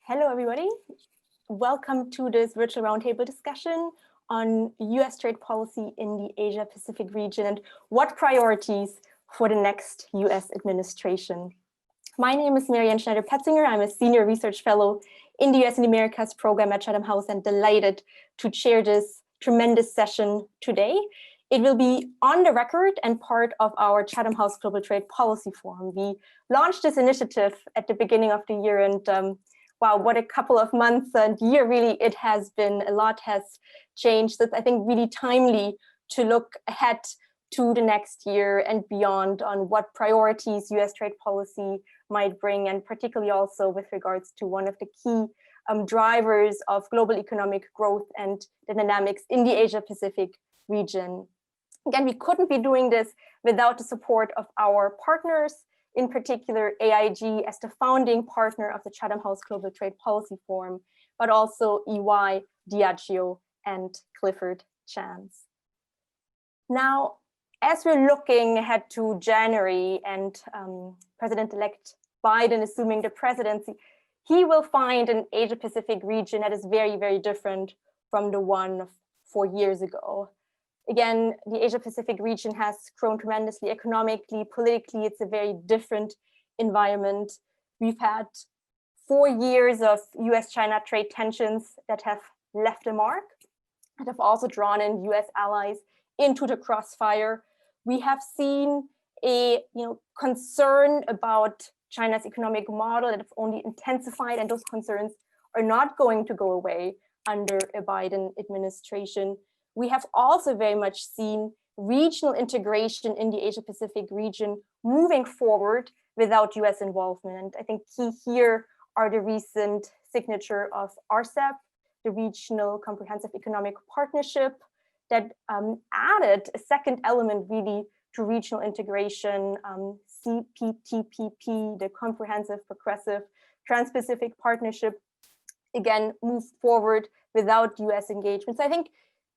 Hello, everybody. Welcome to this virtual roundtable discussion on US trade policy in the Asia-Pacific region and what priorities for the next US administration. My name is Marianne Schneider-Petzinger. I'm a senior research fellow in the US and Americas program at Chatham House and delighted to chair this tremendous session today. It will be on the record and part of our Chatham House Global Trade Policy Forum. We launched this initiative at the beginning of the year, and wow, what a couple of months and year really it has been. A lot has changed. It's, I think, really timely to look ahead to the next year and beyond on what priorities US trade policy might bring, and particularly also with regards to one of the key drivers of global economic growth and the dynamics in the Asia-Pacific region. Again, we couldn't be doing this without the support of our partners, in particular AIG as the founding partner of the Chatham House Global Trade Policy Forum, but also EY, Diageo, and Clifford Chance. Now, as we're looking ahead to January and President-elect Biden assuming the presidency, he will find an Asia-Pacific region that is very, very different from the one of 4 years ago. Again, the Asia-Pacific region has grown tremendously economically, politically. It's a very different environment. We've had 4 years of US-China trade tensions that have left a mark, that have also drawn in US allies into the crossfire. We have seen a concern about China's economic model that have only intensified, and those concerns are not going to go away under a Biden administration. We have also very much seen regional integration in the Asia-Pacific region moving forward without US involvement. And I think key here are the recent signature of RCEP, the Regional Comprehensive Economic Partnership, that added a second element really to regional integration, CPTPP, the Comprehensive Progressive Trans-Pacific Partnership, again, moved forward without US engagement. So I think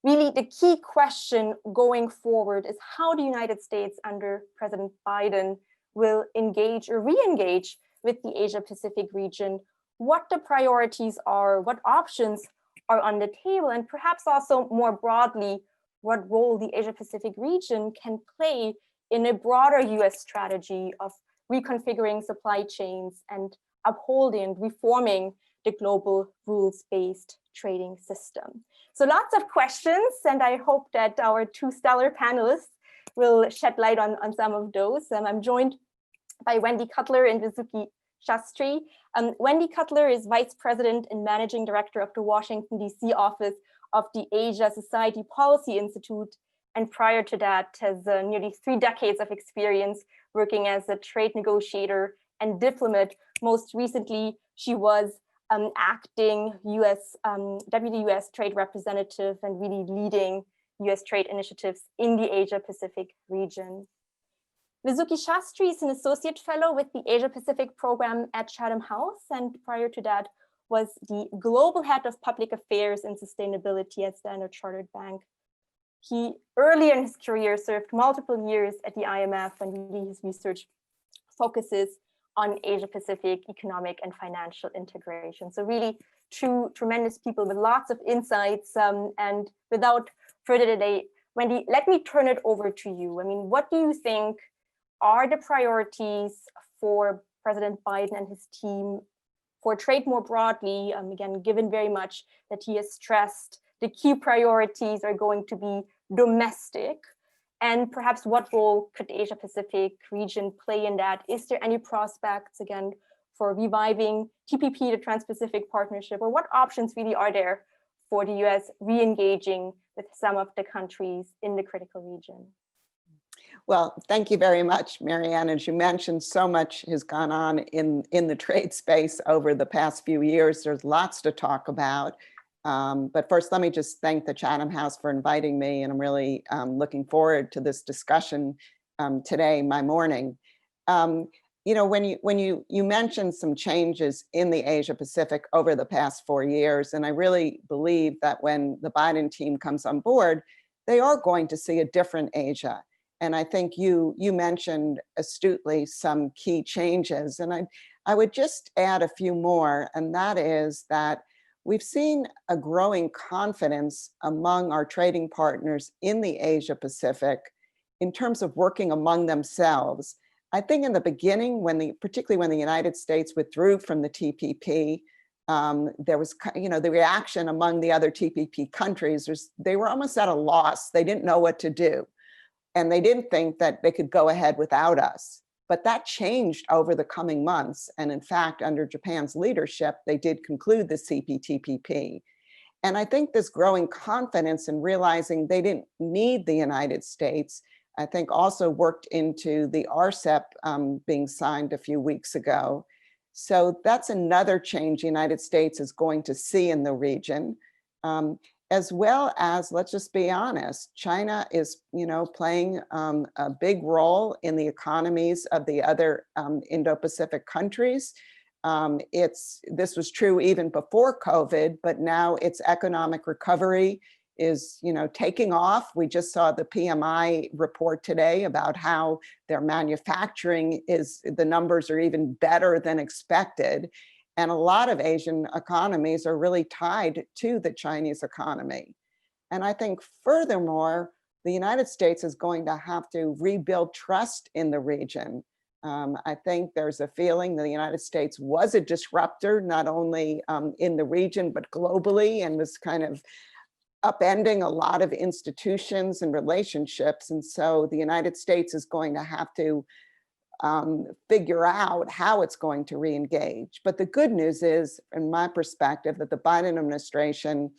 really, the key question going forward is how the United States under President Biden will engage or re-engage with the Asia-Pacific region, what the priorities are, what options are on the table, and perhaps also more broadly, what role the Asia-Pacific region can play in a broader US strategy of reconfiguring supply chains and upholding, reforming the global rules-based trading system. So lots of questions, and I hope that our 2 stellar panelists will shed light on some of those. I'm joined by Wendy Cutler and Vizuki Shastri. Wendy Cutler is Vice President and Managing Director of the Washington, D.C. office of the Asia Society Policy Institute, and prior to that has nearly 3 decades of experience working as a trade negotiator and diplomat. Most recently, she was acting deputy US trade representative and really leading US trade initiatives in the Asia-Pacific region. Vizuki Shastri is an associate fellow with the Asia-Pacific program at Chatham House, and prior to that was the global head of public affairs and sustainability at Standard Chartered Bank. He early in his career served multiple years at the IMF, and really his research focuses on Asia-Pacific economic and financial integration. So really 2 tremendous people with lots of insights. And without further delay, Wendy, let me turn it over to you. I mean, what do you think are the priorities for President Biden and his team for trade more broadly? Again, given very much that he has stressed the key priorities are going to be domestic. And perhaps what role could the Asia-Pacific region play in that? Is there any prospects, again, for reviving TPP, the Trans-Pacific Partnership, or what options really are there for the US re-engaging with some of the countries in the critical region? Well, thank you very much, Marianne. As you mentioned, so much has gone on in the trade space over the past few years. There's lots to talk about. But first, let me just thank the Chatham House for inviting me, and I'm really looking forward to this discussion today, my morning. When you mentioned some changes in the Asia Pacific over the past 4 years, and I really believe that when the Biden team comes on board, they are going to see a different Asia. And I think you mentioned astutely some key changes, and I would just add a few more, and that is that we've seen a growing confidence among our trading partners in the Asia Pacific in terms of working among themselves. I think in the beginning, particularly when the United States withdrew from the TPP, there was, the reaction among the other TPP countries was they were almost at a loss. They didn't know what to do, and they didn't think that they could go ahead without us. But that changed over the coming months. And in fact, under Japan's leadership, they did conclude the CPTPP. And I think this growing confidence in realizing they didn't need the United States, I think also worked into the RCEP being signed a few weeks ago. So that's another change the United States is going to see in the region. As well as, let's just be honest, China is, playing a big role in the economies of the other Indo-Pacific countries. This was true even before COVID, but now its economic recovery is, taking off. We just saw the PMI report today about how their manufacturing the numbers are even better than expected. And a lot of Asian economies are really tied to the Chinese economy. And I think furthermore, the United States is going to have to rebuild trust in the region. I think there's a feeling that the United States was a disruptor, not only in the region, but globally, and was kind of upending a lot of institutions and relationships. And so the United States is going to have to figure out how it's going to re-engage. But the good news is, in my perspective, that the Biden administration,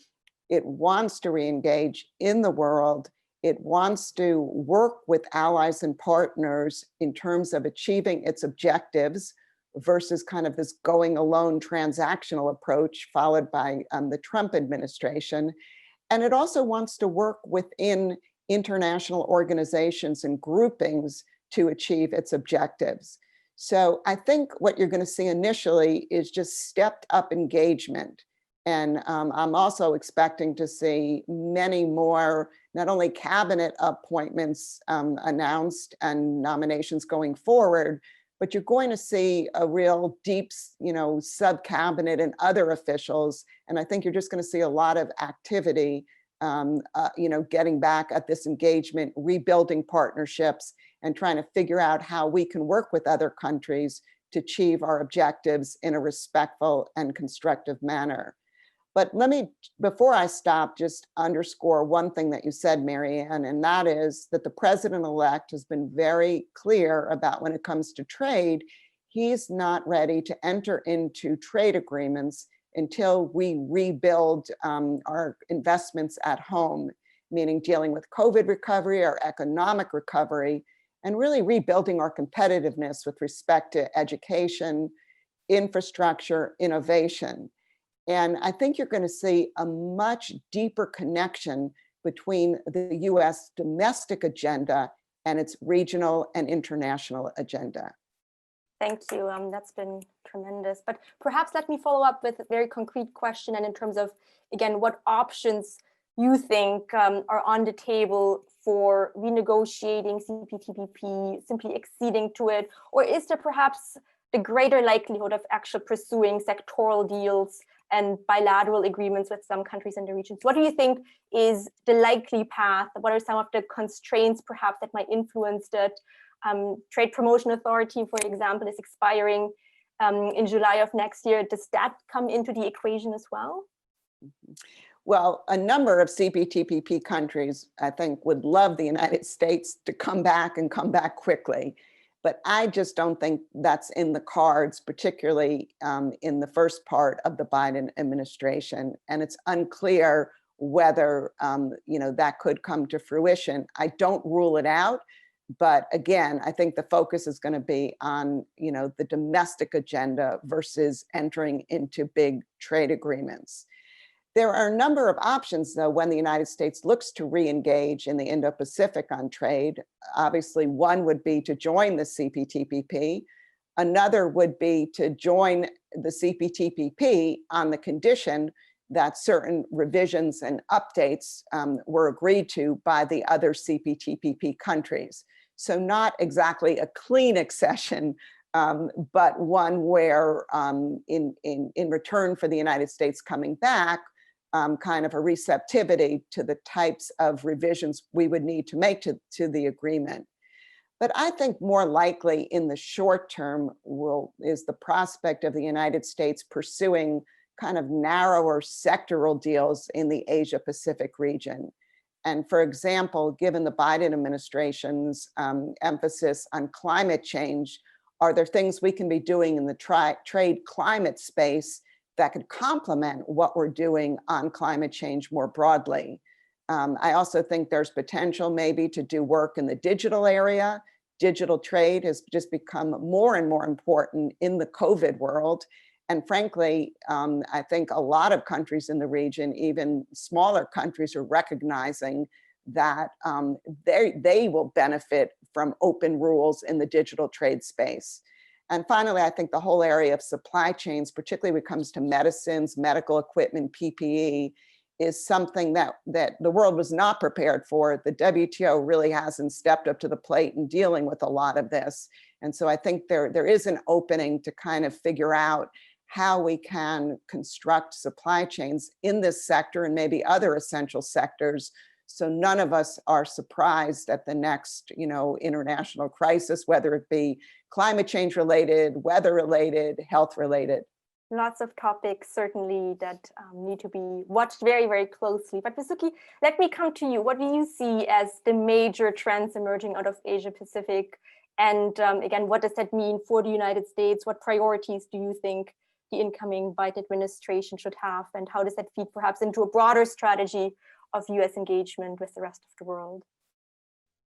it wants to re-engage in the world. It wants to work with allies and partners in terms of achieving its objectives versus kind of this going alone transactional approach followed by the Trump administration. And it also wants to work within international organizations and groupings to achieve its objectives. So I think what you're going to see initially is just stepped up engagement. And I'm also expecting to see many more, not only cabinet appointments announced and nominations going forward, but you're going to see a real deep, sub-cabinet and other officials. And I think you're just going to see a lot of activity, getting back at this engagement, rebuilding partnerships, and trying to figure out how we can work with other countries to achieve our objectives in a respectful and constructive manner. But let me, before I stop, just underscore one thing that you said, Marianne, and that is that the president-elect has been very clear about when it comes to trade, he's not ready to enter into trade agreements until we rebuild our investments at home, meaning dealing with COVID recovery, our economic recovery, and really rebuilding our competitiveness with respect to education, infrastructure, innovation. And I think you're going to see a much deeper connection between the US domestic agenda and its regional and international agenda. Thank you. That's been tremendous. But perhaps let me follow up with a very concrete question, and in terms of, again, what options you think are on the table for renegotiating CPTPP, simply acceding to it, or is there perhaps the greater likelihood of actually pursuing sectoral deals and bilateral agreements with some countries in the region? So what do you think is the likely path? What are some of the constraints perhaps that might influence that? Trade Promotion Authority, for example, is expiring in July of next year. Does that come into the equation as well? Well, a number of CPTPP countries, I think, would love the United States to come back and come back quickly. But I just don't think that's in the cards, particularly in the first part of the Biden administration. And it's unclear whether that could come to fruition. I don't rule it out. But again, I think the focus is going to be on, the domestic agenda versus entering into big trade agreements. There are a number of options, though, when the United States looks to re-engage in the Indo-Pacific on trade. Obviously, one would be to join the CPTPP. Another would be to join the CPTPP on the condition that certain revisions and updates were agreed to by the other CPTPP countries. So not exactly a clean accession, but one where in return for the United States coming back, kind of a receptivity to the types of revisions we would need to make to the agreement. But I think more likely in the short term is the prospect of the United States pursuing kind of narrower sectoral deals in the Asia-Pacific region. And for example, given the Biden administration's emphasis on climate change, are there things we can be doing in the trade climate space that could complement what we're doing on climate change more broadly? I also think there's potential maybe to do work in the digital area. Digital trade has just become more and more important in the COVID world. And frankly, I think a lot of countries in the region, even smaller countries, are recognizing that they will benefit from open rules in the digital trade space. And finally, I think the whole area of supply chains, particularly when it comes to medicines, medical equipment, PPE, is something that the world was not prepared for. The WTO really hasn't stepped up to the plate in dealing with a lot of this. And so I think there is an opening to kind of figure out how we can construct supply chains in this sector and maybe other essential sectors, so none of us are surprised at the next, international crisis, whether it be climate change related, weather related, health related. Lots of topics certainly that need to be watched very, very closely. But Visuki, let me come to you. What do you see as the major trends emerging out of Asia Pacific? And again, what does that mean for the United States? What priorities do you think the incoming Biden administration should have? And how does that feed perhaps into a broader strategy of US engagement with the rest of the world?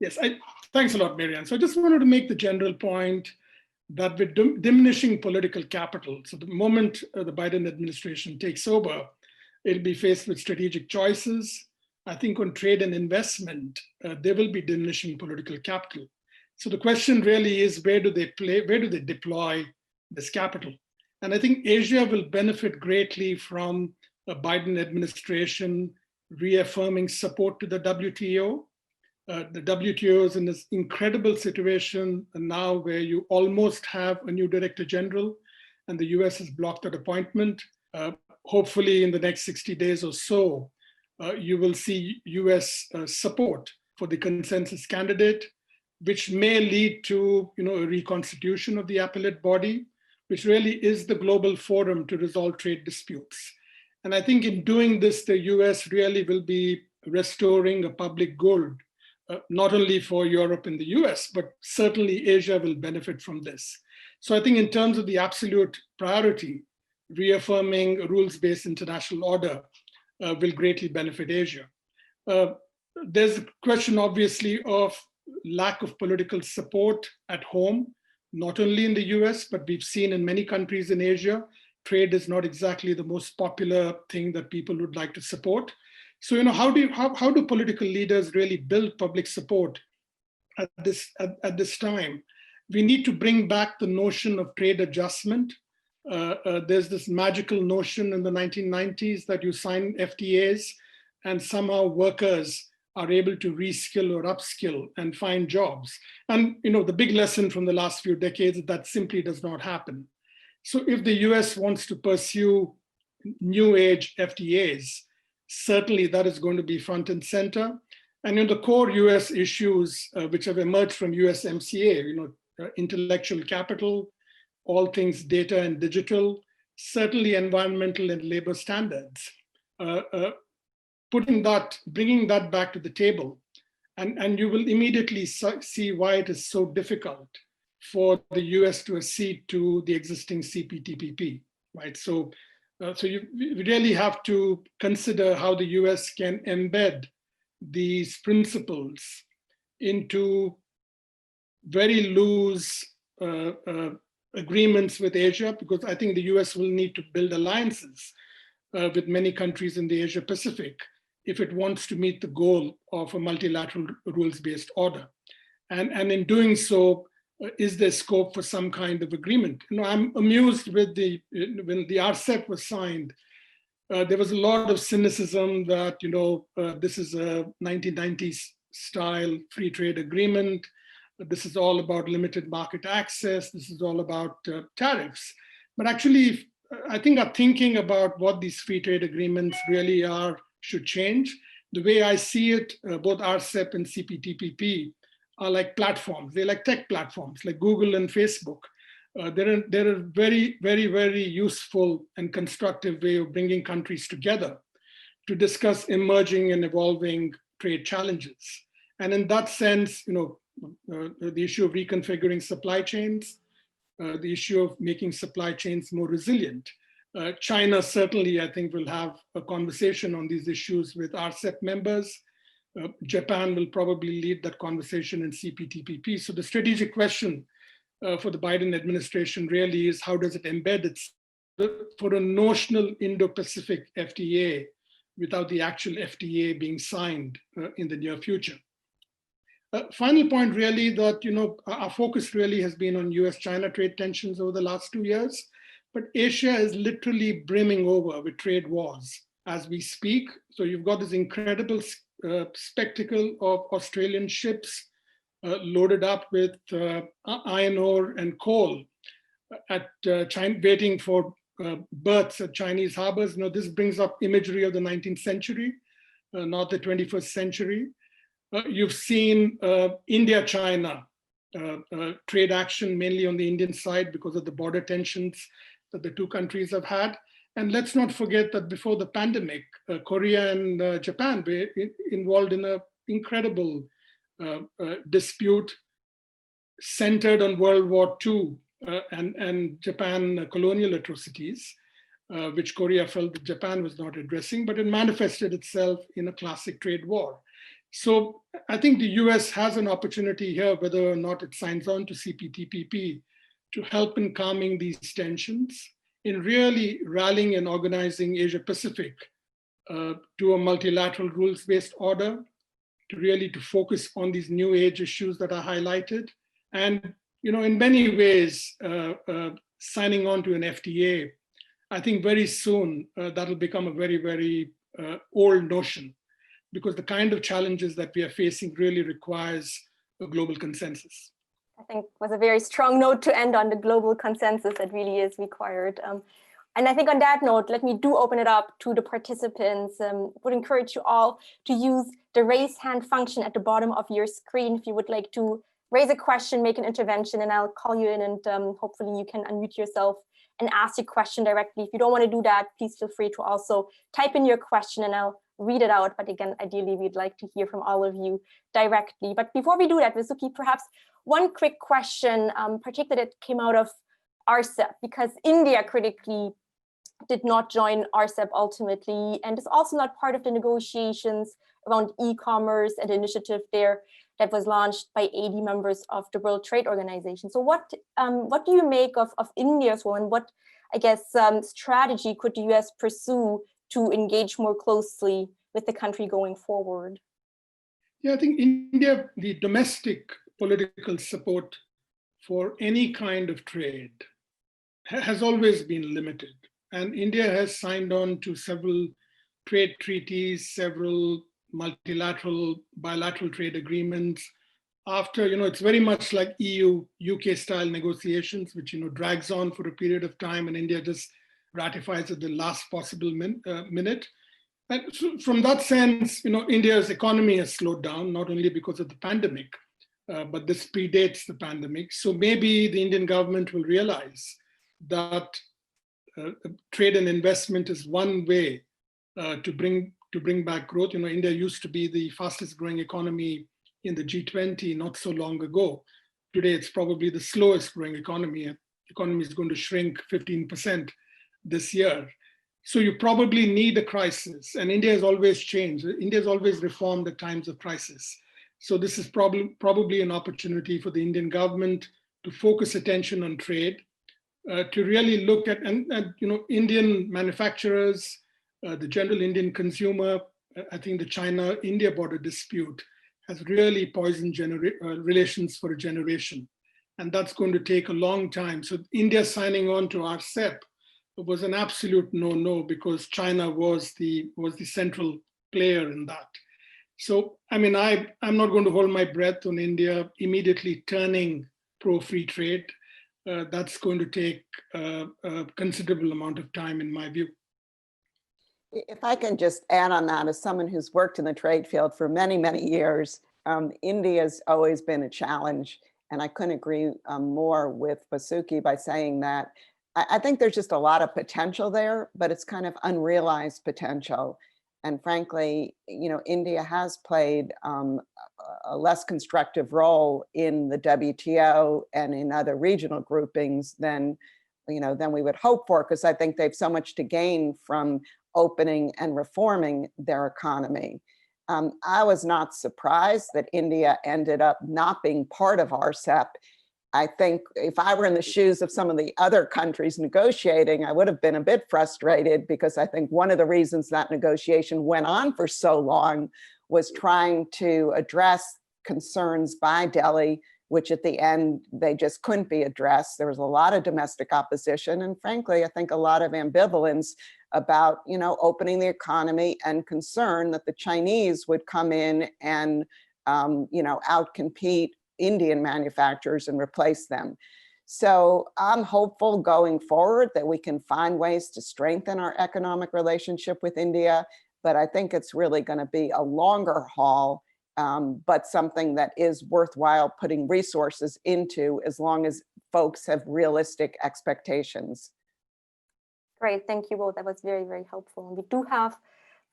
Yes, thanks a lot, Marianne. So I just wanted to make the general point that with diminishing political capital, so the moment the Biden administration takes over, it'll be faced with strategic choices. I think on trade and investment, there will be diminishing political capital. So the question really is, where do they deploy this capital? And I think Asia will benefit greatly from a Biden administration reaffirming support to the WTO. The WTO is in this incredible situation now where you almost have a new director general and the US has blocked that appointment. Hopefully in the next 60 days or so, you will see US support for the consensus candidate, which may lead to a reconstitution of the appellate body, which really is the global forum to resolve trade disputes. And I think in doing this, the US really will be restoring a public good, not only for Europe and the US, but certainly Asia will benefit from this. So I think in terms of the absolute priority, reaffirming a rules-based international order will greatly benefit Asia. There's a question, obviously, of lack of political support at home, not only in the US, but we've seen in many countries in Asia, trade is not exactly the most popular thing that people would like to support. So, how do political leaders really build public support at this time? We need to bring back the notion of trade adjustment. There's this magical notion in the 1990s that you sign FTAs and somehow workers are able to reskill or upskill and find jobs. And the big lesson from the last few decades is that simply does not happen. So if the US wants to pursue new age FTAs, certainly that is going to be front and center. And the core US issues which have emerged from USMCA, intellectual capital, all things data and digital, certainly environmental and labor standards, bringing that back to the table. And you will immediately see why it is so difficult for the US to accede to the existing CPTPP, right? So you really have to consider how the US can embed these principles into very loose agreements with Asia, because I think the US will need to build alliances with many countries in the Asia Pacific if it wants to meet the goal of a multilateral rules-based order. And in doing so, is there scope for some kind of agreement? I'm amused with when the RCEP was signed, There was a lot of cynicism that, this is a 1990s style free trade agreement. This is all about limited market access. This is all about tariffs. But actually, I think our thinking about what these free trade agreements really are should change. The way I see it, both RCEP and CPTPP are like platforms. They're like tech platforms, like Google and Facebook. They're a very, very, very useful and constructive way of bringing countries together to discuss emerging and evolving trade challenges. And in that sense, the issue of reconfiguring supply chains, the issue of making supply chains more resilient. China certainly, I think, will have a conversation on these issues with RCEP members. Japan will probably lead that conversation in CPTPP. So the strategic question for the Biden administration really is, how does it embed its for a notional Indo-Pacific FTA without the actual FTA being signed in the near future? Final point really that, our focus really has been on US-China trade tensions over the last 2 years, but Asia is literally brimming over with trade wars as we speak. So you've got this incredible spectacle of Australian ships loaded up with iron ore and coal at China, waiting for berths at Chinese harbors. This brings up imagery of the 19th century, not the 21st century. You've seen India-China trade action mainly on the Indian side because of the border tensions that the two countries have had. And let's not forget that before the pandemic, Korea and Japan were involved in an incredible dispute centered on World War II and Japan colonial atrocities, which Korea felt that Japan was not addressing, but it manifested itself in a classic trade war. So I think the US has an opportunity here, whether or not it signs on to CPTPP, to help in calming these tensions, in really rallying and organizing Asia Pacific to a multilateral rules-based order, to focus on these new age issues that are highlighted. And, in many ways, signing on to an FTA, I think very soon that'll become a very, very old notion, because the kind of challenges that we are facing really requires a global consensus. I think was a very strong note to end on, the global consensus that really is required. And I think on that note, let me open it up to the participants. Would encourage you all to use the raise hand function at the bottom of your screen if you would like to raise a question, make an intervention, and I'll call you in, and hopefully you can unmute yourself and ask your question directly. If you don't want to do that, please feel free to also type in your question and I'll read it out. But again, ideally, we'd like to hear from all of you directly. But before we do that, Visuki, perhaps one quick question, particularly that came out of RCEP, because India critically did not join RCEP ultimately, and is also not part of the negotiations around e-commerce and the initiative there that was launched by 80 members of the World Trade Organization. So what do you make of India's role, and what, I guess, strategy could the US pursue to engage more closely with the country going forward? Yeah, I think India, the domestic political support for any kind of trade has always been limited. And India has signed on to several trade treaties, several multilateral, bilateral trade agreements. After, it's very much like EU-UK style negotiations, which, drags on for a period of time, and India just ratifies at the last possible minute. And so from that sense, India's economy has slowed down, not only because of the pandemic, but this predates the pandemic. So maybe the Indian government will realize that trade and investment is one way to bring back growth. India used to be the fastest growing economy in the G20 not so long ago. Today, it's probably the slowest growing economy. The economy is going to shrink 15% this year. So you probably need a crisis, and India has always changed. India has always reformed at times of crisis. So this is probably an opportunity for the Indian government to focus attention on trade, to really look at, and Indian manufacturers, the general Indian consumer. I think the China-India border dispute has really poisoned relations for a generation. And that's going to take a long time. So India signing on to RCEP was an absolute no-no because China was the central player in that. So, I mean, I'm not going to hold my breath on India immediately turning pro-free trade. That's going to take a considerable amount of time, in my view. If I can just add on that, as someone who's worked in the trade field for many, many years, India's always been a challenge. And I couldn't agree more with Vasuki by saying that I think there's just a lot of potential there, but it's kind of unrealized potential. And frankly, India has played a less constructive role in the WTO and in other regional groupings than we would hope for, because I think they've so much to gain from opening and reforming their economy. I was not surprised that India ended up not being part of RCEP. I think if I were in the shoes of some of the other countries negotiating, I would have been a bit frustrated, because I think one of the reasons that negotiation went on for so long was trying to address concerns by Delhi, which at the end, they just couldn't be addressed. There was a lot of domestic opposition, and frankly, I think a lot of ambivalence about, opening the economy, and concern that the Chinese would come in and, outcompete Indian manufacturers and replace them. So I'm hopeful going forward that we can find ways to strengthen our economic relationship with India, but I think it's really going to be a longer haul, but something that is worthwhile putting resources into, as long as folks have realistic expectations. Great, thank you both. That was very, very helpful. We do have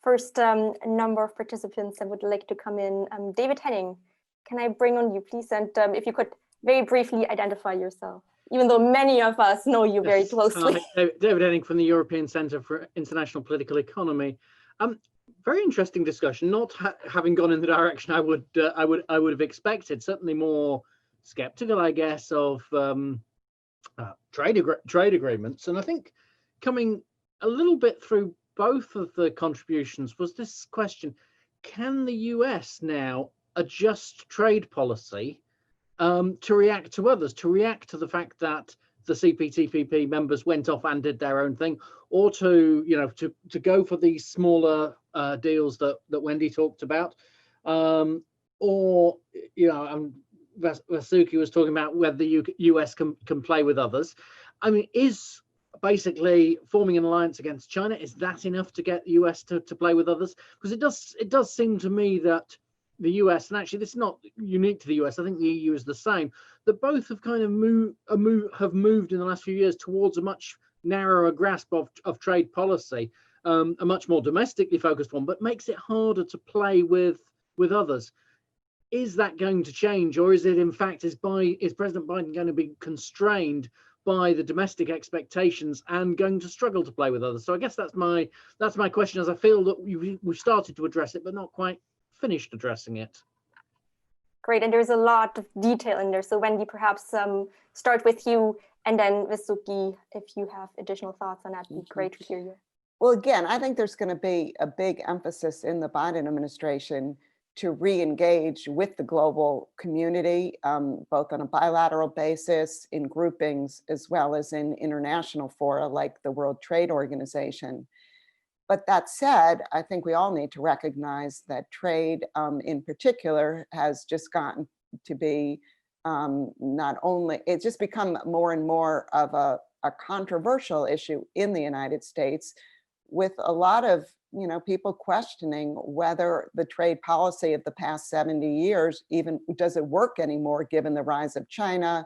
first a number of participants that would like to come in. David Henning, can I bring on you, please? And if you could very briefly identify yourself, even though many of us know you very closely. David Henning from the European Centre for International Political Economy. Very interesting discussion. Not having gone in the direction I would have expected. Certainly more sceptical, I guess, of trade agreements. And I think coming a little bit through both of the contributions was this question: can the US now adjust trade policy to react to others, to react to the fact that the CPTPP members went off and did their own thing, or to go for these smaller deals that Wendy talked about, or Vasuki was talking about whether the US can play with others. I mean, is basically forming an alliance against China, is that enough to get the US to play with others? Because it does seem to me that the US, and actually this is not unique to the US, I think the EU is the same, that both have kind of moved in the last few years towards a much narrower grasp of trade policy, a much more domestically focused one, but makes it harder to play with others. Is that going to change, or is it in fact, is President Biden going to be constrained by the domestic expectations and going to struggle to play with others? So I guess that's my question, as I feel that we've started to address it, but not quite finished addressing it. Great, and there's a lot of detail in there. So Wendy, perhaps start with you, and then Vasuki, if you have additional thoughts on that, it'd be great to hear you. Well, again, I think there's going to be a big emphasis in the Biden administration to re-engage with the global community, both on a bilateral basis, in groupings, as well as in international fora like the World Trade Organization. But that said, I think we all need to recognize that trade in particular has just gotten to be not only, it's just become more and more of a controversial issue in the United States, with a lot of people questioning whether the trade policy of the past 70 years even does it work anymore, given the rise of China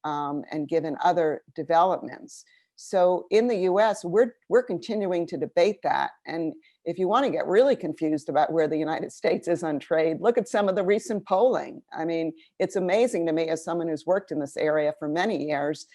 and given other developments. So in the US, we're continuing to debate that. And if you want to get really confused about where the United States is on trade, look at some of the recent polling. I mean, it's amazing to me, as someone who's worked in this area for many years,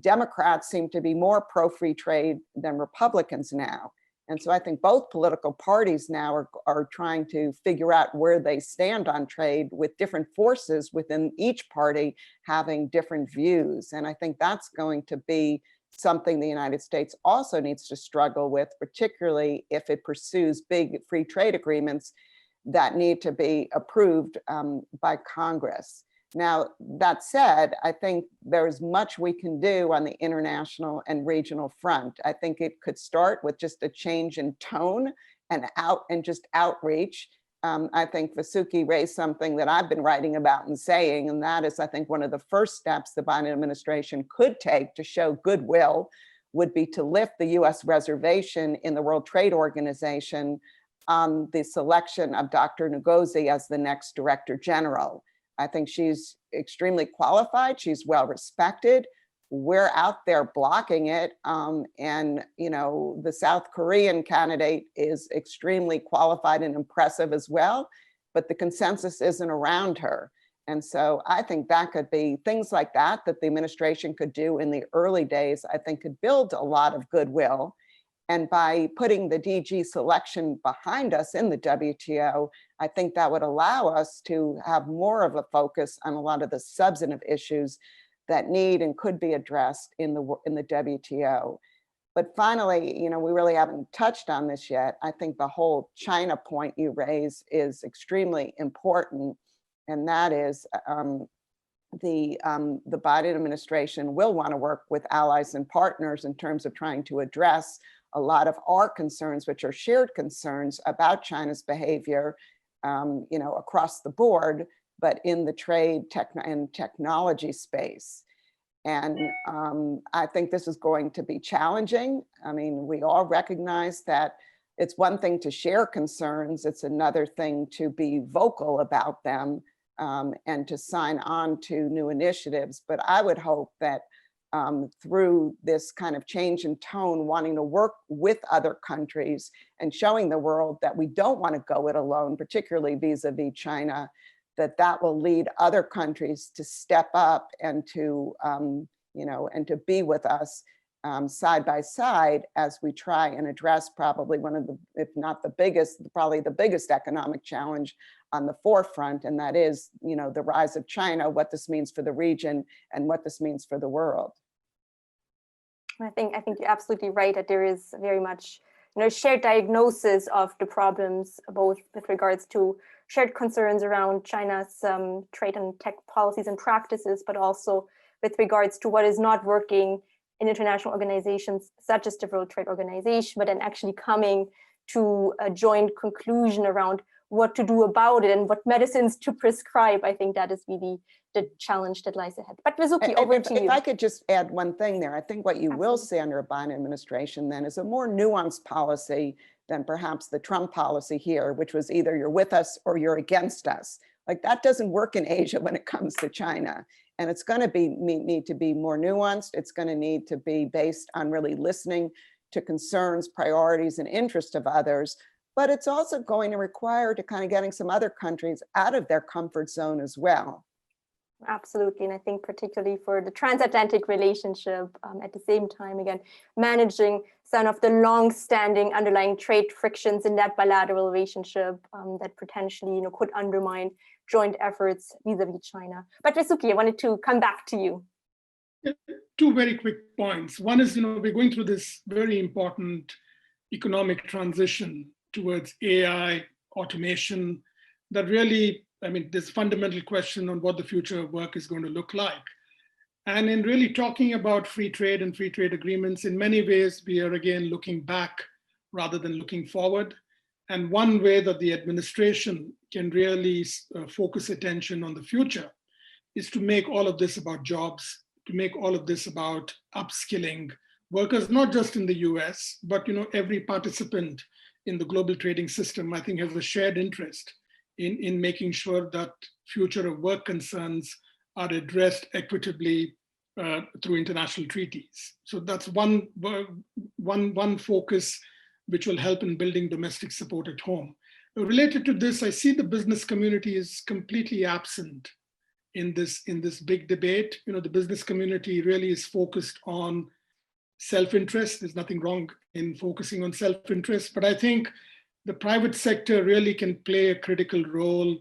Democrats seem to be more pro-free trade than Republicans now. And so I think both political parties now are trying to figure out where they stand on trade, with different forces within each party having different views. And I think that's going to be something the United States also needs to struggle with, particularly if it pursues big free trade agreements that need to be approved by Congress. Now, that said, I think there's much we can do on the international and regional front. I think it could start with just a change in tone and just outreach. I think Vasuki raised something that I've been writing about and saying, and that is, I think one of the first steps the Biden administration could take to show goodwill would be to lift the US reservation in the World Trade Organization on the selection of Dr. Ngozi as the next Director General. I think she's extremely qualified. She's well respected. We're out there blocking it. And, you know, the South Korean candidate is extremely qualified and impressive as well, but the consensus isn't around her. And so I think that could be things like that the administration could do in the early days, I think could build a lot of goodwill. And by putting the DG selection behind us in the WTO, I think that would allow us to have more of a focus on a lot of the substantive issues that need and could be addressed in the WTO. But finally, you know, we really haven't touched on this yet. I think the whole China point you raise is extremely important, and that is the Biden administration will want to work with allies and partners in terms of trying to address a lot of our concerns, which are shared concerns about China's behavior, you know, across the board, but in the trade and technology space. And I think this is going to be challenging. I mean, we all recognize that it's one thing to share concerns, it's another thing to be vocal about them and to sign on to new initiatives. But I would hope that through this kind of change in tone, wanting to work with other countries and showing the world that we don't want to go it alone, particularly vis-a-vis China, that will lead other countries to step up and to, you know, and to be with us side by side as we try and address probably one of the, if not the biggest, probably the biggest economic challenge on the forefront, and that is, you know, the rise of China, what this means for the region and what this means for the world. I think you're absolutely right that there is very much, you know, shared diagnosis of the problems, both with regards to shared concerns around China's trade and tech policies and practices, but also with regards to what is not working in international organizations such as the World Trade Organization, but then actually coming to a joint conclusion around what to do about it and what medicines to prescribe. I think that is really the challenge that lies ahead. But Vasuki, over to you. If I could just add one thing there, I think what you will see under a Biden administration then is a more nuanced policy than perhaps the Trump policy here, which was either you're with us or you're against us. Like that doesn't work in Asia when it comes to China. And it's going to need to be more nuanced. It's going to need to be based on really listening to concerns, priorities, and interests of others. But it's also going to require to kind of getting some other countries out of their comfort zone as well. Absolutely. And I think particularly for the transatlantic relationship, at the same time, again, managing some of the long-standing underlying trade frictions in that bilateral relationship that potentially, you know, could undermine joint efforts vis-a-vis China. But Vasuki, I wanted to come back to you. Yeah, two very quick points. One is, you know, we're going through this very important economic transition towards AI, automation, that really, I mean, this fundamental question on what the future of work is going to look like. And in really talking about free trade and free trade agreements, in many ways, we are again looking back rather than looking forward. And one way that the administration can really focus attention on the future is to make all of this about jobs, to make all of this about upskilling workers, not just in the US, but, you know, every participant in the global trading system, I think, has a shared interest in making sure that future of work concerns are addressed equitably through international treaties. So that's one focus which will help in building domestic support at home. Related to this, I see the business community is completely absent in this big debate. You know, the business community really is focused on self-interest. There's nothing wrong in focusing on self-interest, but I think the private sector really can play a critical role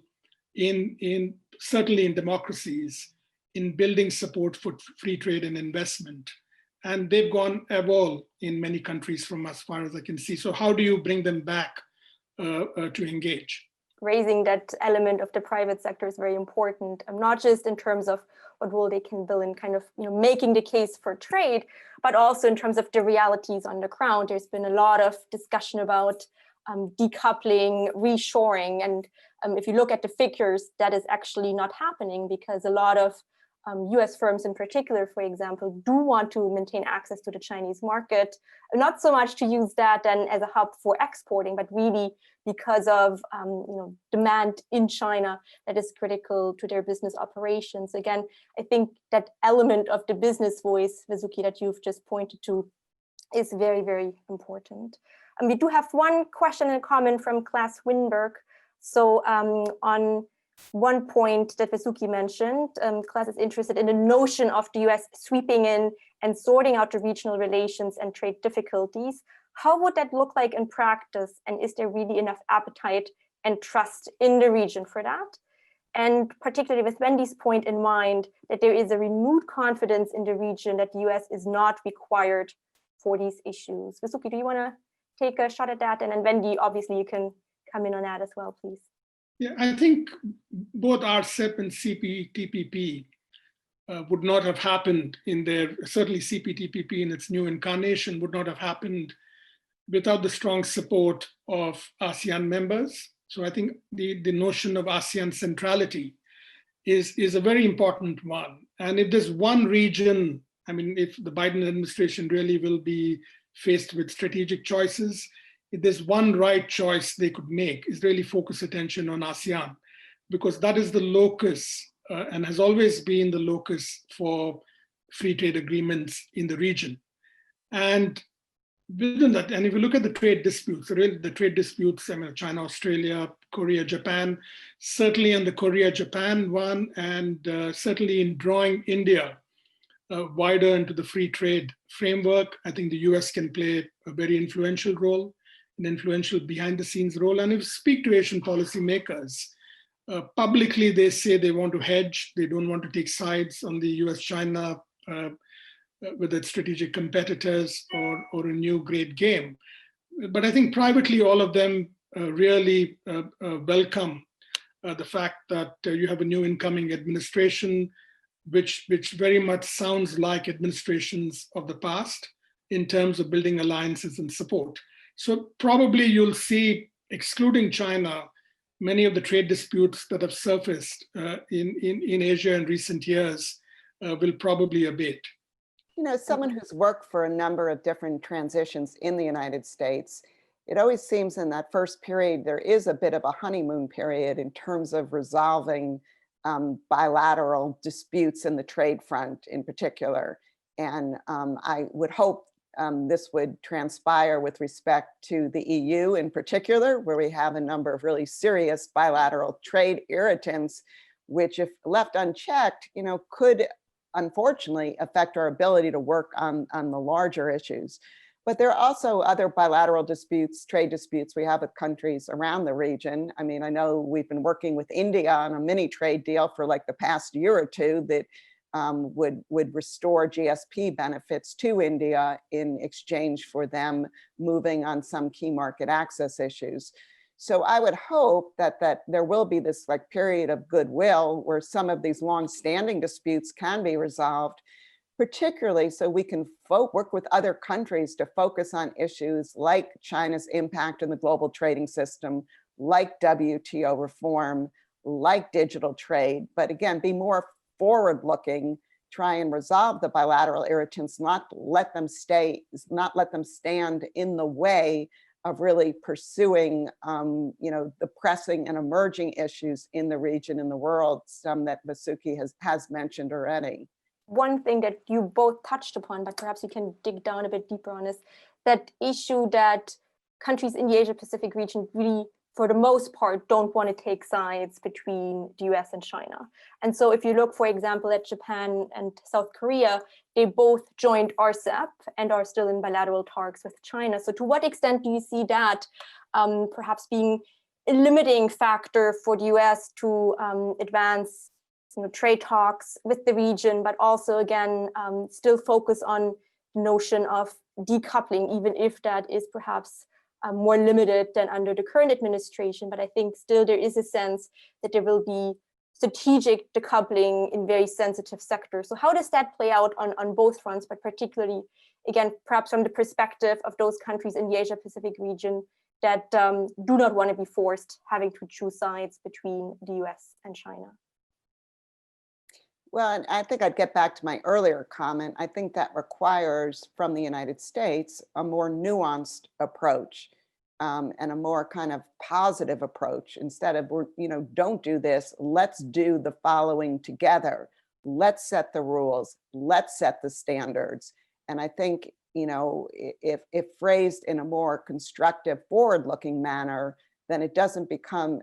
in certainly in democracies, in building support for free trade and investment. And they've gone AWOL in many countries from as far as I can see. So how do you bring them back to engage? raising that element of the private sector is very important, not just in terms of what role they can fill in kind of making the case for trade, but also in terms of the realities on the ground. There's been a lot of discussion about decoupling, reshoring, and if you look at the figures, that is actually not happening because a lot of US firms in particular, for example, do want to maintain access to the Chinese market, not so much to use that then as a hub for exporting, but really because of demand in China that is critical to their business operations. Again, I think that element of the business voice, Vasuki, that you've just pointed to is very, very important. And we do have one question and comment from Klaas Winberg. So on one point that Vasuki mentioned, Klaas is interested in the notion of the US sweeping in and sorting out the regional relations and trade difficulties. How would that look like in practice? And is there really enough appetite and trust in the region for that? And particularly with Wendy's point in mind, that there is a renewed confidence in the region that the US is not required for these issues. Vasuki, do you want to take a shot at that? And then Wendy, obviously you can come in on that as well, please. Yeah, I think both RCEP and CPTPP would not have happened certainly CPTPP in its new incarnation would not have happened without the strong support of ASEAN members. So I think the notion of ASEAN centrality is a very important one. And if there's one region, I mean, if the Biden administration really will be faced with strategic choices, if there's one right choice they could make is really focus attention on ASEAN, because that is the locus and has always been the locus for free trade agreements in the region. And within that, and if you look at the trade disputes, the trade disputes, I mean, China, Australia, Korea, Japan, certainly on the Korea-Japan one, and certainly in drawing India wider into the free trade framework, I think the US can play a very influential role, an influential behind the scenes role. And if you speak to Asian policymakers, publicly they say they want to hedge, they don't want to take sides on the US-China with its strategic competitors or a new great game. But I think privately, all of them really welcome the fact that you have a new incoming administration, which very much sounds like administrations of the past in terms of building alliances and support. So probably you'll see, excluding China, many of the trade disputes that have surfaced in Asia in recent years will probably abate. You know, someone who's worked for a number of different transitions in the United States, it always seems in that first period, there is a bit of a honeymoon period in terms of resolving bilateral disputes in the trade front in particular. And I would hope this would transpire with respect to the EU in particular, where we have a number of really serious bilateral trade irritants, which if left unchecked, you know, could unfortunately affect our ability to work on the larger issues. But there are also other bilateral disputes, trade disputes we have with countries around the region. I mean, I know we've been working with India on a mini trade deal for like the past year or two that would restore GSP benefits to India in exchange for them moving on some key market access issues. So I would hope that there will be this like period of goodwill where some of these long-standing disputes can be resolved, particularly so we can work with other countries to focus on issues like China's impact in the global trading system, like WTO reform, like digital trade, but again, be more forward-looking, try and resolve the bilateral irritants, not let them stand in the way of really pursuing, you know, the pressing and emerging issues in the region and the world, some that Vasuki has mentioned already. One thing that you both touched upon, but perhaps you can dig down a bit deeper on, is that issue that countries in the Asia-Pacific region really, for the most part, don't want to take sides between the US and China. And so if you look, for example, at Japan and South Korea, they both joined RCEP and are still in bilateral talks with China. So to what extent do you see that perhaps being a limiting factor for the US to advance trade talks with the region, but also, again, still focus on the notion of decoupling, even if that is perhaps more limited than under the current administration, but I think still there is a sense that there will be strategic decoupling in very sensitive sectors. So how does that play out on both fronts, but particularly, again, perhaps from the perspective of those countries in the Asia-Pacific region that do not want to be forced having to choose sides between the US and China? Well, and I think I'd get back to my earlier comment. I think that requires from the United States a more nuanced approach and a more kind of positive approach. Instead of, don't do this, let's do the following together. Let's set the rules, let's set the standards. And I think, if phrased in a more constructive, forward-looking manner, then it doesn't become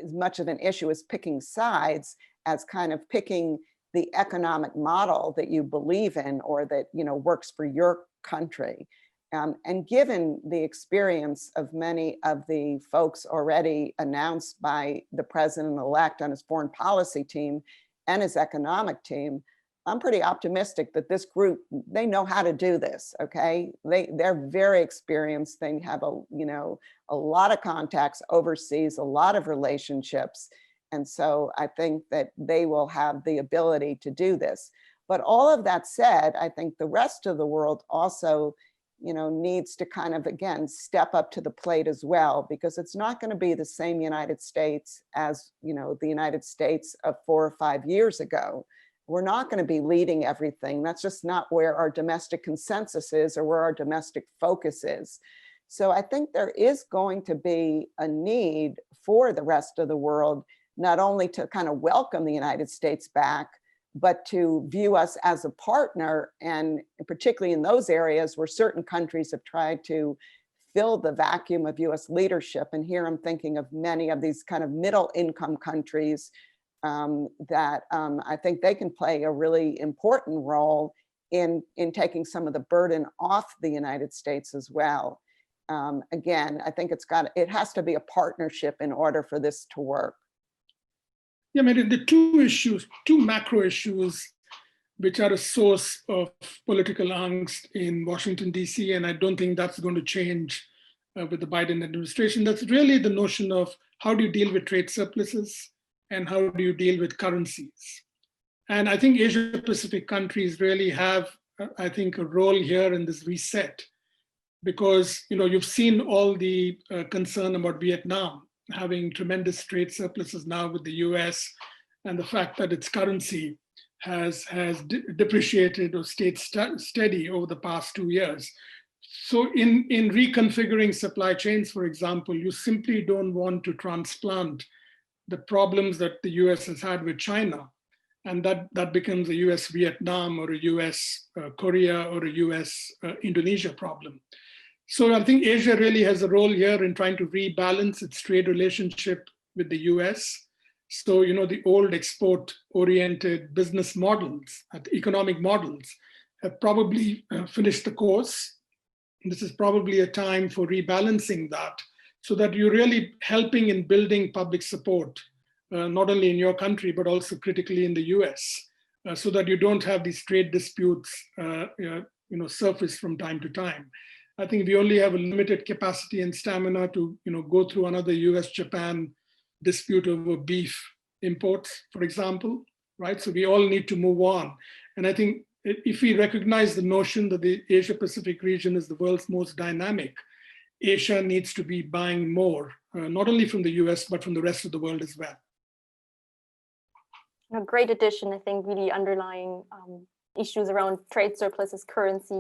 as much of an issue as picking sides, as kind of picking the economic model that you believe in or that works for your country. And given the experience of many of the folks already announced by the president-elect on his foreign policy team and his economic team, I'm pretty optimistic that this group, they know how to do this, okay? They're very experienced. They have a lot of contacts overseas, a lot of relationships. And so I think that they will have the ability to do this. But all of that said, I think the rest of the world also, needs to kind of, again, step up to the plate as well, because it's not going to be the same United States as, the United States of 4 or 5 years ago. We're not going to be leading everything. That's just not where our domestic consensus is or where our domestic focus is. So I think there is going to be a need for the rest of the world, not only to kind of welcome the United States back, but to view us as a partner, and particularly in those areas where certain countries have tried to fill the vacuum of US leadership. And here I'm thinking of many of these kind of middle income countries that I think they can play a really important role in taking some of the burden off the United States as well. Again, I think it has to be a partnership in order for this to work. Yeah, I mean, the two macro issues, which are a source of political angst in Washington, D.C., and I don't think that's going to change with the Biden administration. That's really the notion of how do you deal with trade surpluses and how do you deal with currencies. And I think Asia-Pacific countries really have, I think, a role here in this reset, because you've seen all the concern about Vietnam having tremendous trade surpluses now with the US, and the fact that its currency has depreciated or stayed steady over the past 2 years. So in reconfiguring supply chains, for example, you simply don't want to transplant the problems that the US has had with China, and that becomes a US Vietnam or a US Korea or a US Indonesia problem. So I think Asia really has a role here in trying to rebalance its trade relationship with the US. So, the old export-oriented business models, economic models, have probably finished the course. This is probably a time for rebalancing that, so that you're really helping in building public support, not only in your country, but also critically in the US, so that you don't have these trade disputes surface from time to time. I think we only have a limited capacity and stamina to go through another US-Japan dispute over beef imports, for example, right? So we all need to move on. And I think if we recognize the notion that the Asia-Pacific region is the world's most dynamic, Asia needs to be buying more, not only from the US, but from the rest of the world as well. A great addition, I think, really underlying issues around trade surpluses, currency.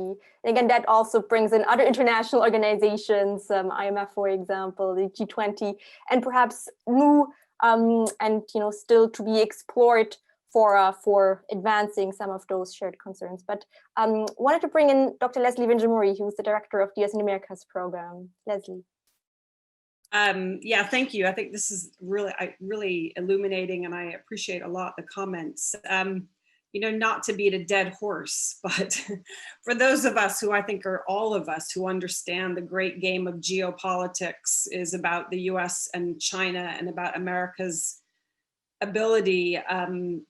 And again, that also brings in other international organizations, IMF, for example, the G20, and perhaps new and still to be explored for advancing some of those shared concerns. But wanted to bring in Dr. Leslie Vinjamuri, who's the director of the US and Americas program. Leslie. Yeah, thank you. I think this is really illuminating, and I appreciate a lot the comments. Not to beat a dead horse, but for those of us who I think are all of us who understand the great game of geopolitics is about the US and China and about America's ability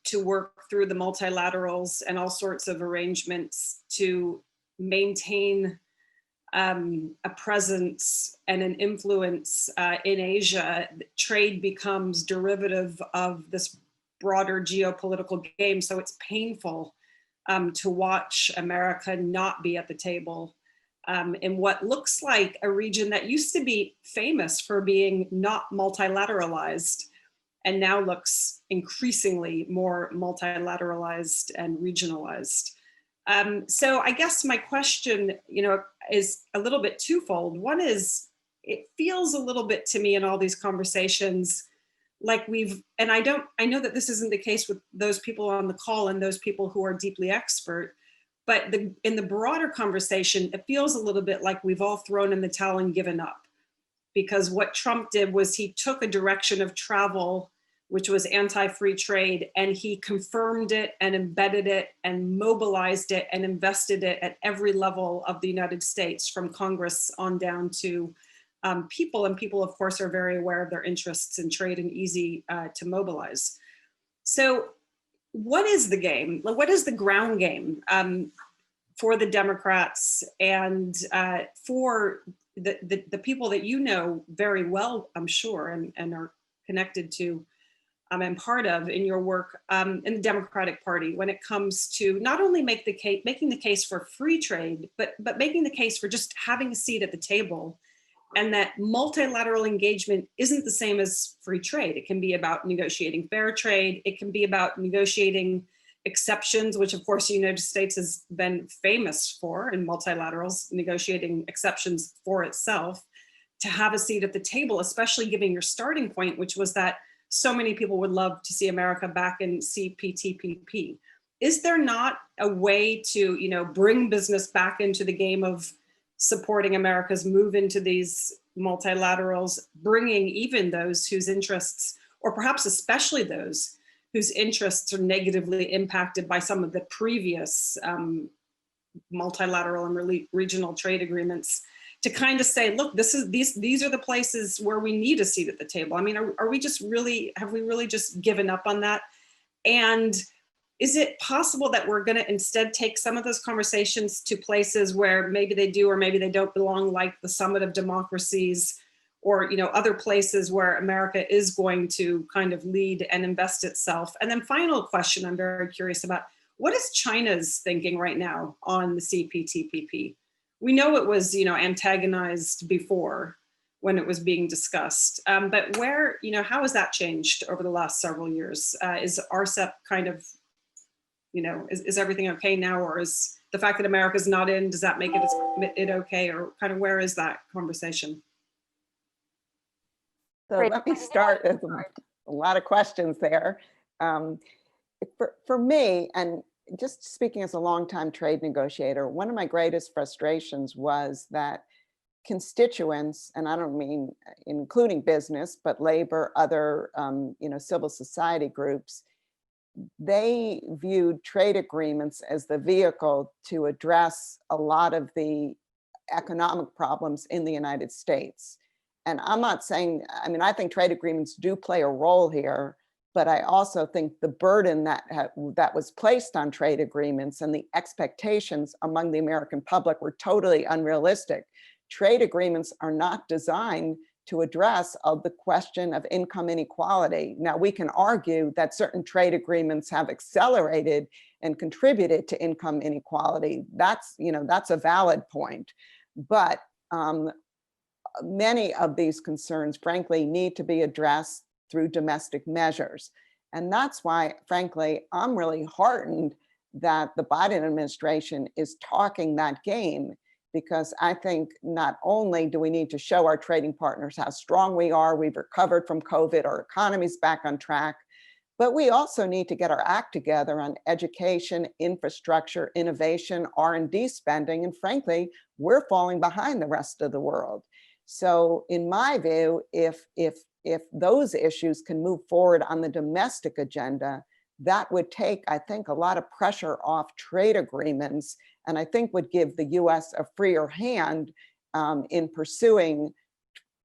to work through the multilaterals and all sorts of arrangements to maintain a presence and an influence in Asia, trade becomes derivative of this broader geopolitical game. So it's painful to watch America not be at the table in what looks like a region that used to be famous for being not multilateralized and now looks increasingly more multilateralized and regionalized. So I guess my question, is a little bit twofold. One is, it feels a little bit to me in all these conversations like and I know that this isn't the case with those people on the call and those people who are deeply expert, but in the broader conversation, it feels a little bit like we've all thrown in the towel and given up. Because what Trump did was he took a direction of travel which was anti-free trade, and he confirmed it and embedded it and mobilized it and invested it at every level of the United States, from Congress on down to people. And people, of course, are very aware of their interests in trade and easy to mobilize. So what is the game? What is the ground game for the Democrats and for the people that you know very well, I'm sure, and are connected to and part of in your work in the Democratic Party, when it comes to not only making the case for free trade, but making the case for just having a seat at the table, and that multilateral engagement isn't the same as free trade. It can be about negotiating fair trade. It can be about negotiating exceptions, which of course the United States has been famous for in multilaterals, negotiating exceptions for itself, to have a seat at the table, especially given your starting point, which was that so many people would love to see America back in CPTPP. Is there not a way to, bring business back into the game of supporting America's move into these multilaterals, bringing even those whose interests, or perhaps especially those whose interests are negatively impacted by some of the previous multilateral and regional trade agreements, to kind of say, look, these are the places where we need a seat at the table? I mean, have we really just given up on that? And is it possible that we're going to instead take some of those conversations to places where maybe they do or maybe they don't belong, like the Summit of Democracies, or other places where America is going to kind of lead and invest itself? And then final question I'm very curious about, what is China's thinking right now on the CPTPP? We know it was, antagonized before when it was being discussed, but where, how has that changed over the last several years? Is RCEP kind of, is everything okay now, or is the fact that America's not in, does that make it okay, or kind of where is that conversation? So let me start with a lot of questions there. For me, and just speaking as a longtime trade negotiator, one of my greatest frustrations was that constituents, and I don't mean including business, but labor, other civil society groups, they viewed trade agreements as the vehicle to address a lot of the economic problems in the United States. And I'm not saying, I think trade agreements do play a role here, but I also think the burden that was placed on trade agreements and the expectations among the American public were totally unrealistic. Trade agreements are not designed to address the question of income inequality. Now, we can argue that certain trade agreements have accelerated and contributed to income inequality. That's a valid point. But many of these concerns, frankly, need to be addressed through domestic measures. And that's why, frankly, I'm really heartened that the Biden administration is talking that game, because I think not only do we need to show our trading partners how strong we are, we've recovered from COVID, our economy's back on track, but we also need to get our act together on education, infrastructure, innovation, R&D spending, and frankly, we're falling behind the rest of the world. So in my view, if those issues can move forward on the domestic agenda, that would take, I think, a lot of pressure off trade agreements, and I think would give the US a freer hand in pursuing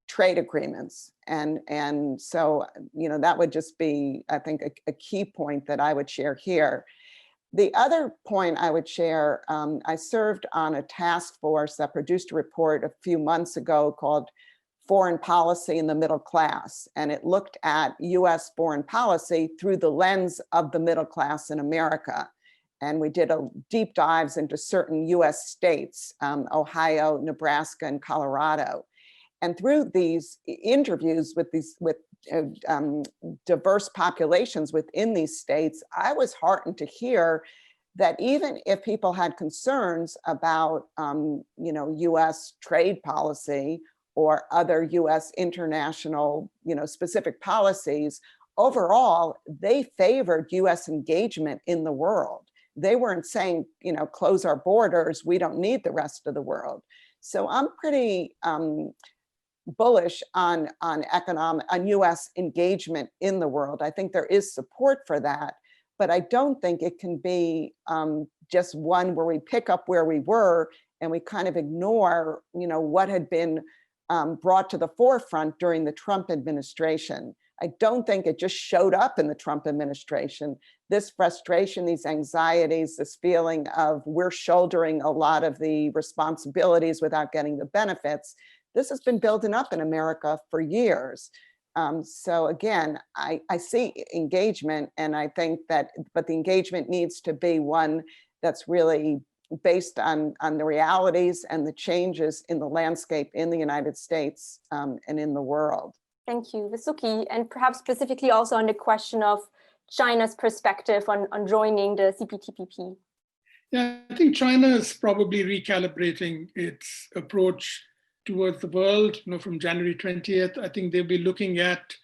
trade agreements. And so, that would just be, I think, a key point that I would share here. The other point I would share, I served on a task force that produced a report a few months ago called Foreign Policy in the Middle Class. And it looked at US foreign policy through the lens of the middle class in America. And we did a deep dives into certain US states, Ohio, Nebraska, and Colorado. And through these interviews with diverse populations within these states, I was heartened to hear that even if people had concerns about US trade policy or other US international specific policies, overall, they favored US engagement in the world. They weren't saying, close our borders, we don't need the rest of the world. So I'm pretty bullish on US engagement in the world. I think there is support for that, but I don't think it can be just one where we pick up where we were and we kind of ignore, what had been brought to the forefront during the Trump administration. I don't think it just showed up in the Trump administration. This frustration, these anxieties, this feeling of we're shouldering a lot of the responsibilities without getting the benefits, this has been building up in America for years. So again, I see engagement, and I think that, but the engagement needs to be one that's really based on the realities and the changes in the landscape in the United States and in the world. Thank you, Vasuki, and perhaps specifically also on the question of China's perspective on joining the CPTPP. Yeah, I think China is probably recalibrating its approach towards the world. From January 20th, I think they'll be looking at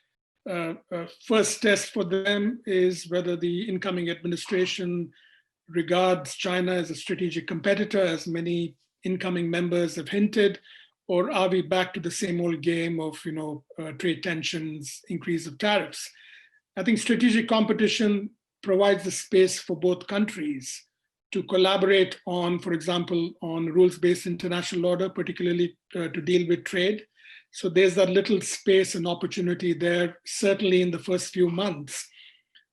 first test for them is whether the incoming administration regards China as a strategic competitor, as many incoming members have hinted, or are we back to the same old game of trade tensions, increase of tariffs? I think strategic competition provides the space for both countries to collaborate on, for example, on rules-based international order, particularly to deal with trade. So there's that little space and opportunity there, certainly in the first few months,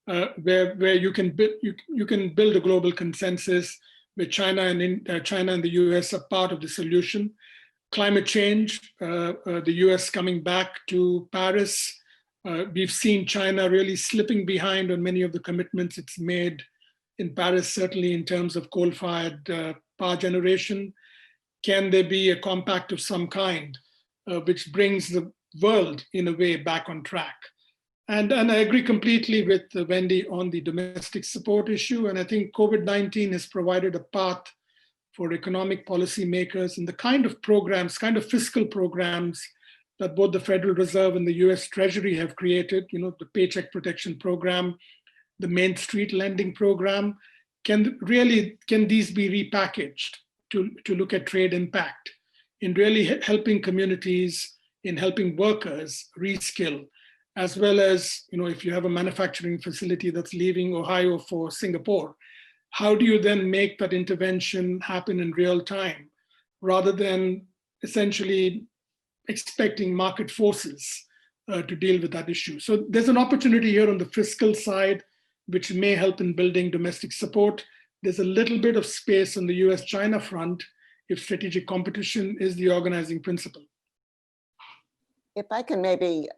where you can build a global consensus where China and the US are part of the solution. Climate change, the US coming back to Paris. We've seen China really slipping behind on many of the commitments it's made in Paris, certainly in terms of coal-fired power generation. Can there be a compact of some kind which brings the world in a way back on track? And I agree completely with Wendy on the domestic support issue. And I think COVID-19 has provided a path for economic policymakers and the kind of programs, kind of fiscal programs that both the Federal Reserve and the US Treasury have created, the Paycheck Protection Program, the Main Street Lending Program. Can these be repackaged to look at trade impact in really helping communities, in helping workers reskill, as well as, if you have a manufacturing facility that's leaving Ohio for Singapore, how do you then make that intervention happen in real time rather than essentially expecting market forces to deal with that issue? So there's an opportunity here on the fiscal side, which may help in building domestic support. There's a little bit of space on the US-China front if strategic competition is the organizing principle. If I can maybe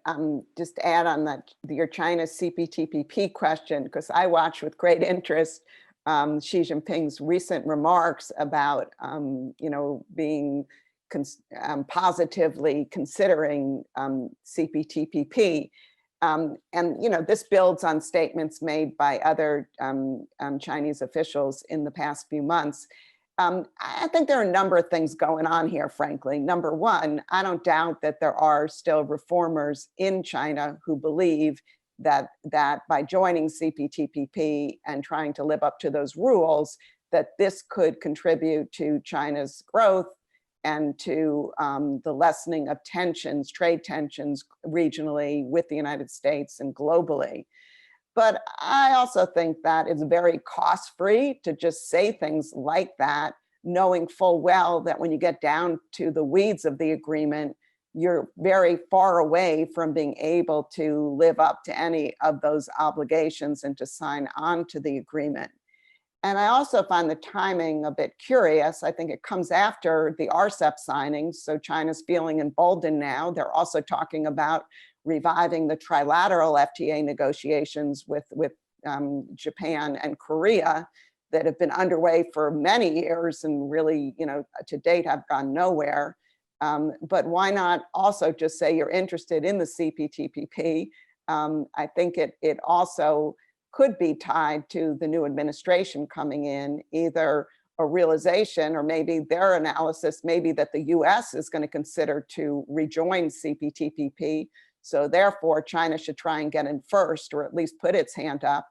just add on your China CPTPP question, because I watch with great interest Xi Jinping's recent remarks about, being positively considering CPTPP. And this builds on statements made by other Chinese officials in the past few months. I think there are a number of things going on here, frankly. Number one, I don't doubt that there are still reformers in China who believe that by joining CPTPP and trying to live up to those rules, that this could contribute to China's growth and to the lessening of tensions, trade tensions regionally with the United States and globally. But I also think that it's very cost-free to just say things like that, knowing full well that when you get down to the weeds of the agreement, you're very far away from being able to live up to any of those obligations and to sign on to the agreement. And I also find the timing a bit curious. I think it comes after the RCEP signings. So China's feeling emboldened now. They're also talking about reviving the trilateral FTA negotiations with Japan and Korea that have been underway for many years and really, to date have gone nowhere. But why not also just say you're interested in the CPTPP? I think it also could be tied to the new administration coming in, either a realization or maybe their analysis, maybe that the US is going to consider to rejoin CPTPP. So therefore, China should try and get in first, or at least put its hand up.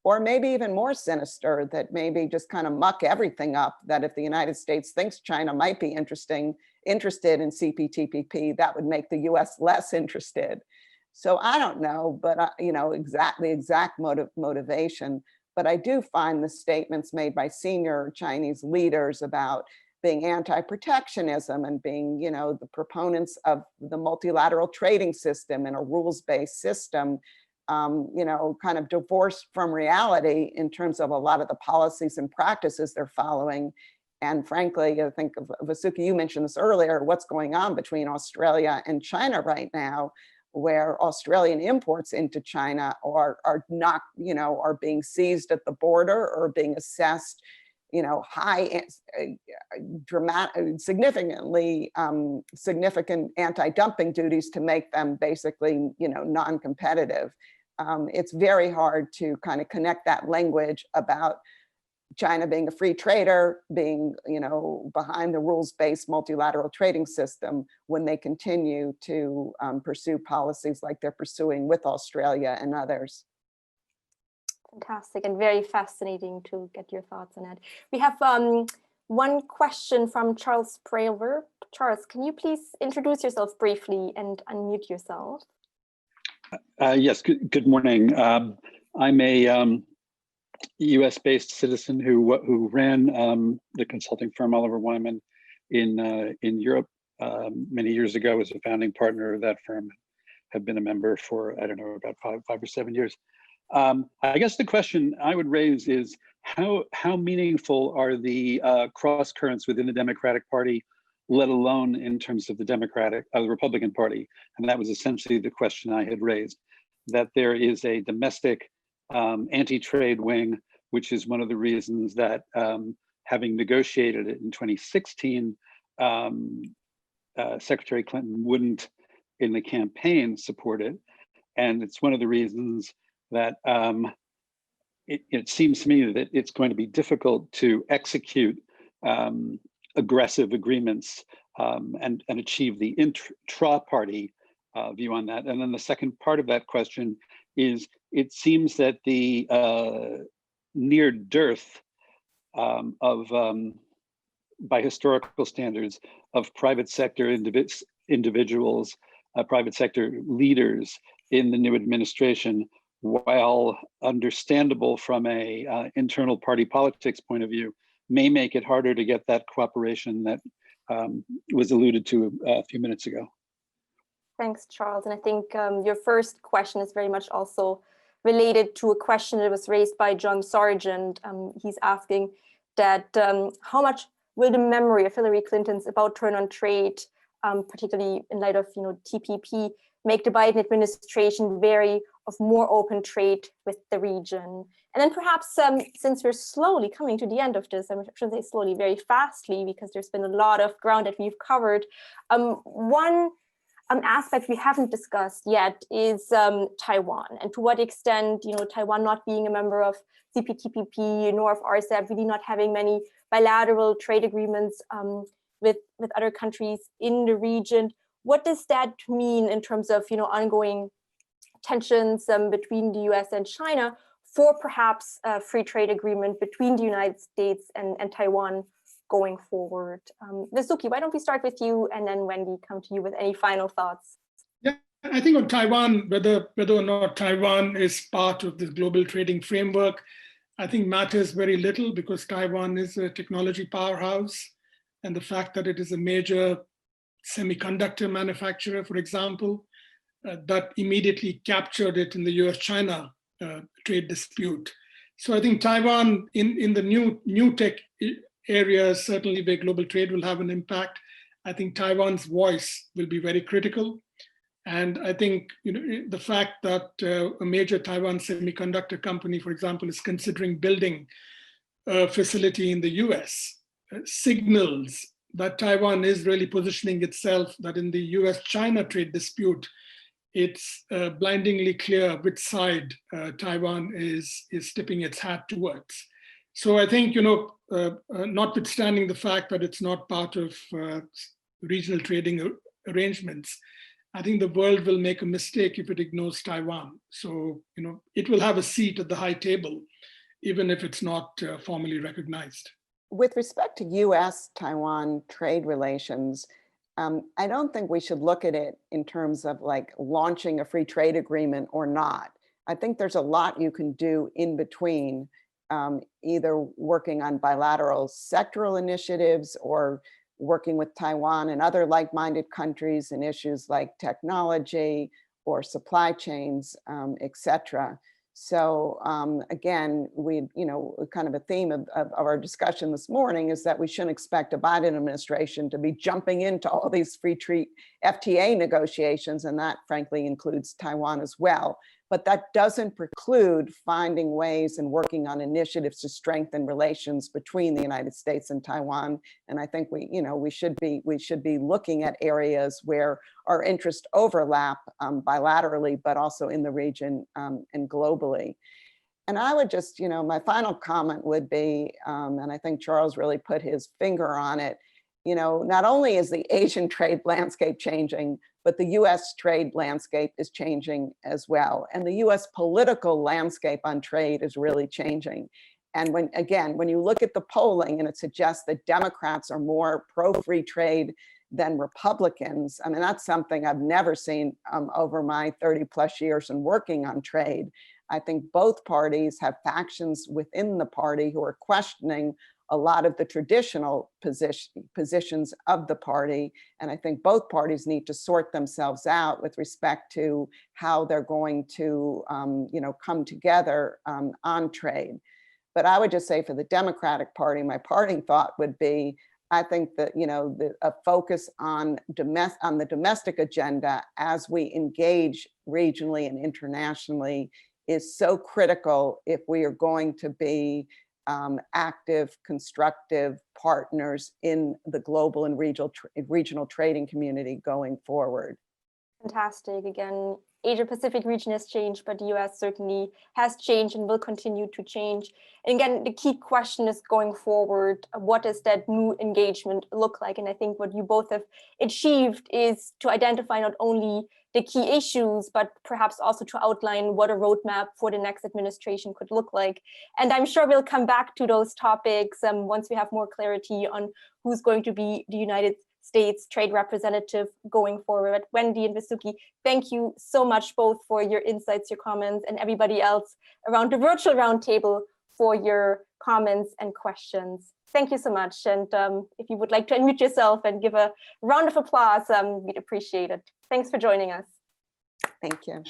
Or maybe even more sinister, that maybe just kind of muck everything up, that if the United States thinks China might be interested in CPTPP, that would make the US less interested. So I don't know, but exact motivation. But I do find the statements made by senior Chinese leaders about being anti-protectionism and being, the proponents of the multilateral trading system and a rules-based system, kind of divorced from reality in terms of a lot of the policies and practices they're following. And frankly, I think, Vasuki, you mentioned this earlier, what's going on between Australia and China right now, where Australian imports into China are not, are being seized at the border or being assessed, high, significant anti-dumping duties to make them basically, non-competitive. It's very hard to kind of connect that language about China being a free trader, being, behind the rules-based multilateral trading system when they continue to pursue policies like they're pursuing with Australia and others. Fantastic and very fascinating to get your thoughts on it. We have one question from Charles Praver. Charles, can you please introduce yourself briefly and unmute yourself? Yes, good morning. I'm a US-based citizen who ran the consulting firm Oliver Wyman in Europe many years ago. Was a founding partner of that firm. Have been a member for, I don't know, about five or 7 years. I guess the question I would raise is how meaningful are the cross currents within the Democratic Party, let alone in terms of the Republican Party? And that was essentially the question I had raised, that there is a domestic anti-trade wing, which is one of the reasons that having negotiated it in 2016, Secretary Clinton wouldn't in the campaign support it. And it's one of the reasons that it seems to me that it's going to be difficult to execute aggressive agreements and achieve the intra-party view on that. And then the second part of that question is, it seems that the near dearth by historical standards, of private sector individuals, private sector leaders in the new administration, while understandable from a internal party politics point of view, may make it harder to get that cooperation that was alluded to a few minutes ago. Thanks, Charles. And I think your first question is very much also related to a question that was raised by John Sargent. He's asking that how much will the memory of Hillary Clinton's about turn on trade, particularly in light of TPP, make the Biden administration wary of more open trade with the region? And then perhaps since we're slowly coming to the end of this, I shouldn't say slowly, very fastly, because there's been a lot of ground that we've covered. One aspect we haven't discussed yet is Taiwan, and to what extent, Taiwan not being a member of CPTPP nor of RCEP, really not having many bilateral trade agreements with other countries in the region. What does that mean in terms of ongoing tensions between the US and China for perhaps a free trade agreement between the United States and Taiwan going forward? Vasuki, why don't we start with you, and then Wendy, come to you with any final thoughts? Yeah, I think on Taiwan, whether or not Taiwan is part of this global trading framework, I think matters very little, because Taiwan is a technology powerhouse, and the fact that it is a major semiconductor manufacturer, for example, that immediately captured it in the US-China trade dispute. So I think Taiwan in the new tech areas, certainly where global trade will have an impact. I think Taiwan's voice will be very critical. And I think the fact that a major Taiwan semiconductor company, for example, is considering building a facility in the US signals that Taiwan is really positioning itself, that in the US-China trade dispute, it's blindingly clear which side Taiwan is tipping its hat towards. So I think, notwithstanding the fact that it's not part of regional trading arrangements, I think the world will make a mistake if it ignores Taiwan. So, it will have a seat at the high table, even if it's not formally recognized. With respect to US-Taiwan trade relations, I don't think we should look at it in terms of like launching a free trade agreement or not. I think there's a lot you can do in between, either working on bilateral sectoral initiatives or working with Taiwan and other like-minded countries in issues like technology or supply chains, et cetera. So again, kind of a theme of our discussion this morning is that we shouldn't expect a Biden administration to be jumping into all these free trade FTA negotiations, and that frankly includes Taiwan as well. But that doesn't preclude finding ways and working on initiatives to strengthen relations between the United States and Taiwan. And I think we should be looking at areas where our interests overlap bilaterally, but also in the region and globally. And I would just, my final comment would be, and I think Charles really put his finger on it, not only is the Asian trade landscape changing, but the US trade landscape is changing as well. And the US political landscape on trade is really changing. And when you look at the polling and it suggests that Democrats are more pro-free trade than Republicans, I mean, that's something I've never seen over my 30 plus years in working on trade. I think both parties have factions within the party who are questioning a lot of the traditional positions of the party. And I think both parties need to sort themselves out with respect to how they're going to come together on trade. But I would just say for the Democratic Party, my parting thought would be, I think that a focus on the domestic agenda as we engage regionally and internationally is so critical if we are going to be active, constructive partners in the global and regional trading community going forward. Fantastic. Again, Asia-Pacific region has changed, but the US certainly has changed and will continue to change. And again, the key question is going forward, what does that new engagement look like? And I think what you both have achieved is to identify not only the key issues, but perhaps also to outline what a roadmap for the next administration could look like. And I'm sure we'll come back to those topics once we have more clarity on who's going to be the United States trade representative going forward. Wendy and Vasuki, thank you so much both for your insights, your comments, and everybody else around the virtual roundtable for your comments and questions. Thank you so much. And if you would like to unmute yourself and give a round of applause, we'd appreciate it. Thanks for joining us. Thank you.